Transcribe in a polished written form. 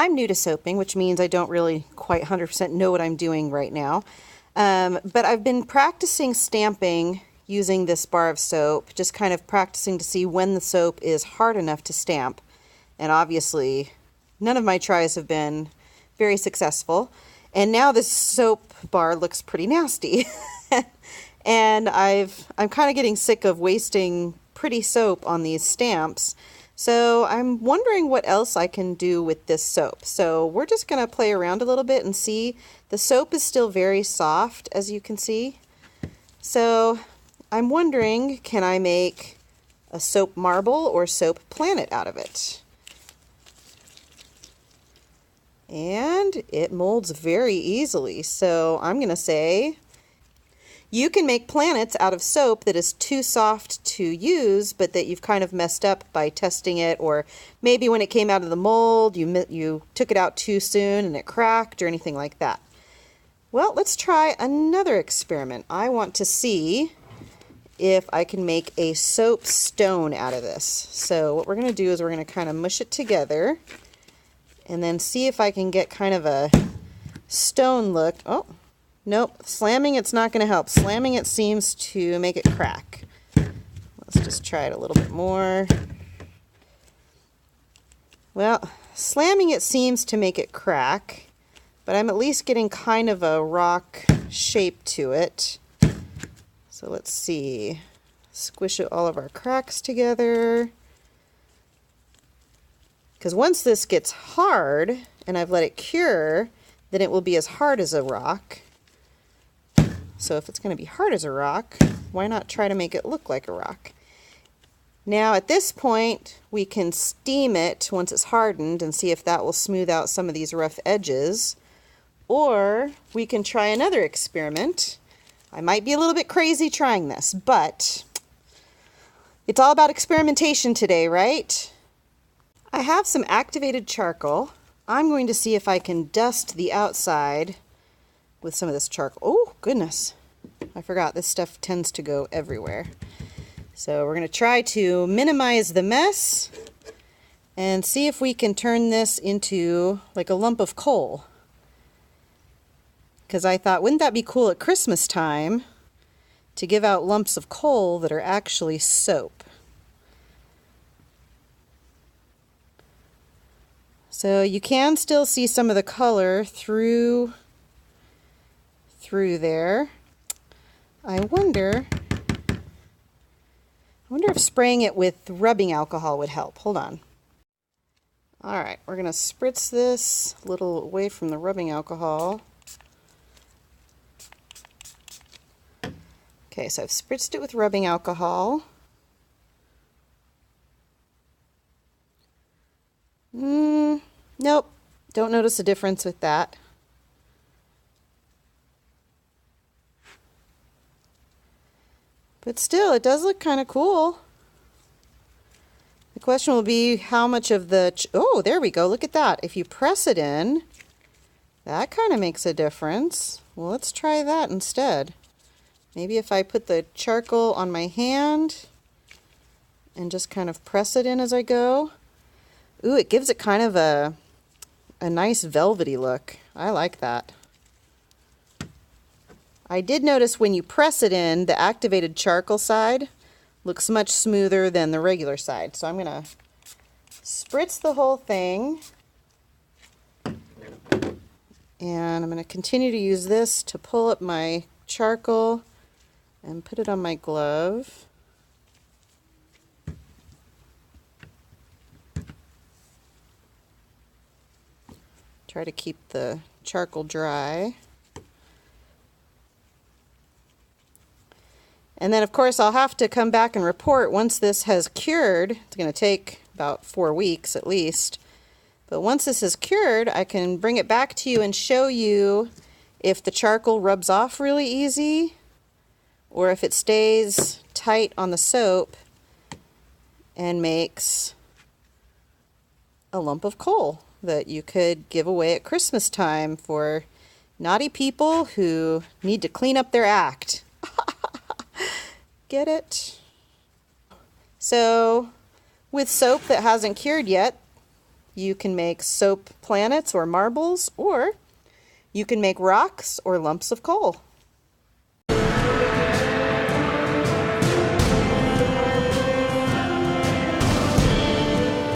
I'm new to soaping, which means I don't really quite 100% know what I'm doing right now. But I've been practicing stamping using this bar of soap, just kind of practicing to see when the soap is hard enough to stamp. And obviously, none of my tries have been very successful. And now this soap bar looks pretty nasty. And I'm kind of getting sick of wasting pretty soap on these stamps. So I'm wondering what else I can do with this soap. So we're just going to play around a little bit and see. The soap is still very soft, as you can see. So I'm wondering, can I make a soap marble or soap planet out of it? And it molds very easily. So I'm going to say, you can make planets out of soap that is too soft to use, but that you've kind of messed up by testing it, or maybe when it came out of the mold, you took it out too soon and it cracked or anything like that. Well, let's try another experiment. I want to see if I can make a soap stone out of this. So what we're going to do is we're going to kind of mush it together and then see if I can get kind of a stone look. Oh. Nope, slamming it's not going to help. Slamming it seems to make it crack. Let's just try it a little bit more. Well, slamming it seems to make it crack, but I'm at least getting kind of a rock shape to it. So let's see. Squish all of our cracks together. Because once this gets hard, and I've let it cure, then it will be as hard as a rock. So if it's going to be hard as a rock, why not try to make it look like a rock? Now at this point, we can steam it once it's hardened and see if that will smooth out some of these rough edges. Or we can try another experiment. I might be a little bit crazy trying this, but it's all about experimentation today, right? I have some activated charcoal. I'm going to see if I can dust the outside with some of this charcoal. Oh, goodness. I forgot this stuff tends to go everywhere. So we're going to try to minimize the mess and see if we can turn this into like a lump of coal. Because I thought, wouldn't that be cool at Christmas time to give out lumps of coal that are actually soap? So you can still see some of the color through there. I wonder if spraying it with rubbing alcohol would help. Hold on. Alright, we're going to spritz this a little away from the rubbing alcohol. Okay, so I've spritzed it with rubbing alcohol. Nope, don't notice a difference with that. But still, it does look kind of cool. The question will be how much of the... Oh, there we go. Look at that. If you press it in, that kind of makes a difference. Well, let's try that instead. Maybe if I put the charcoal on my hand and just kind of press it in as I go. Ooh, it gives it kind of a nice velvety look. I like that. I did notice when you press it in, the activated charcoal side looks much smoother than the regular side. So I'm going to spritz the whole thing. And I'm going to continue to use this to pull up my charcoal and put it on my glove. Try to keep the charcoal dry. And then, of course, I'll have to come back and report once this has cured. It's going to take about 4 weeks at least. But once this is cured, I can bring it back to you and show you if the charcoal rubs off really easy or if it stays tight on the soap and makes a lump of coal that you could give away at Christmas time for naughty people who need to clean up their act. Get it? So with soap that hasn't cured yet, You can make soap planets or marbles, or you can make rocks or lumps of coal.